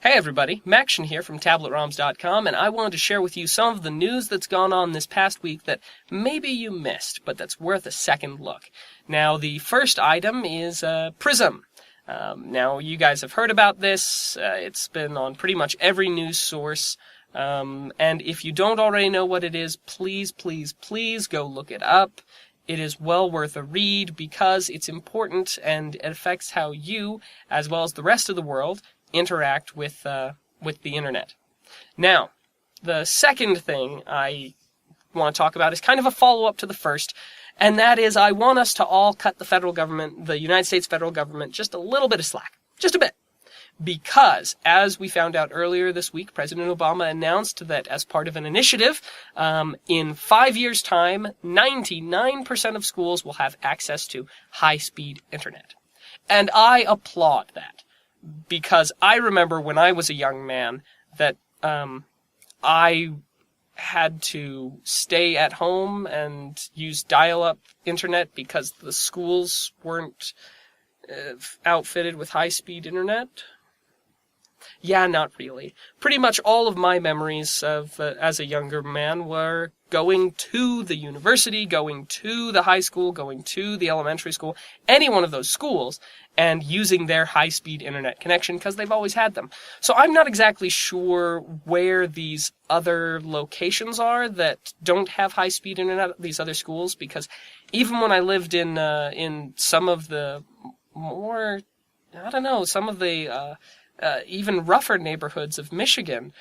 Hey everybody, Macktion here from tabletroms.com, and I wanted to share with you some of the news that's gone on this past week that maybe you missed, but that's worth a second look. Now, the first item is Prism. Now, you guys have heard about this. It's been on pretty much every news source. And if you don't already know what it is, please go look it up. It is well worth a read because it's important and it affects how you, as well as the rest of the world, interact with the internet. Now, the second thing I want to talk about is kind of a follow-up to the first, and that is I want us to all cut the federal government, the United States federal government, just a little bit of slack. Just a bit. Because, as we found out earlier this week, President Obama announced that as part of an initiative, in 5 years' time, 99% of schools will have access to high-speed internet. And I applaud that. Because I remember when I was a young man that I had to stay at home and use dial-up internet because the schools weren't outfitted with high-speed internet. Yeah, not really. Pretty much all of my memories of as a younger man were going to the university, going to the high school, going to the elementary school, any one of those schools, and using their high-speed internet connection because they've always had them. So I'm not exactly sure where these other locations are that don't have high-speed internet, these other schools, because even when I lived in some of the more, some of the even rougher neighborhoods of Michigan,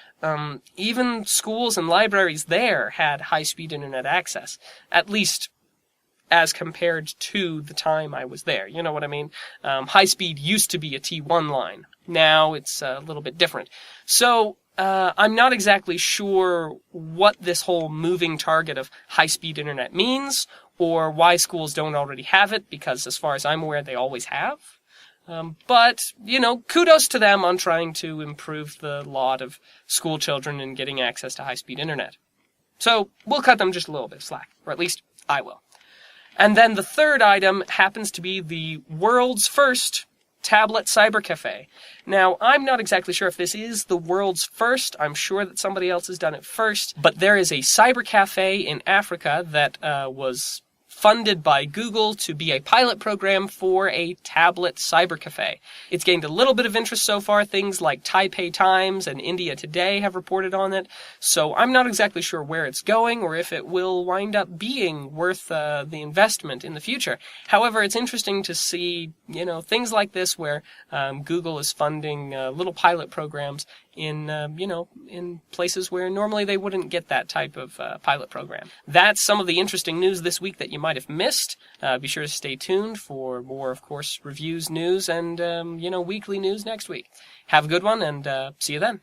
even schools and libraries there had high-speed internet access, at least as compared to the time I was there. You know what I mean? High-speed used to be a T1 line. Now it's a little bit different. So I'm not exactly sure what this whole moving target of high-speed internet means, or why schools don't already have it, because as far as I'm aware, they always have. But, kudos to them on trying to improve the lot of school children in getting access to high-speed internet. So, we'll cut them just a little bit of slack, or at least I will. And then the third item happens to be the world's first tablet CyberCafe. Now, I'm not exactly sure if this is the world's first. I'm sure that somebody else has done it first. But there is a CyberCafe in Africa that was funded by Google to be a pilot program for a tablet cybercafe. It's gained a little bit of interest so far. Things like Taipei Times and India Today have reported on it. So I'm not exactly sure where it's going or if it will wind up being worth the investment in the future. However, it's interesting to see, things like this where Google is funding little pilot programs in places where normally they wouldn't get that type of pilot program. That's some of the interesting news this week that you might have missed. Be sure to stay tuned for more, of course, reviews, news, and, weekly news next week. Have a good one, and see you then.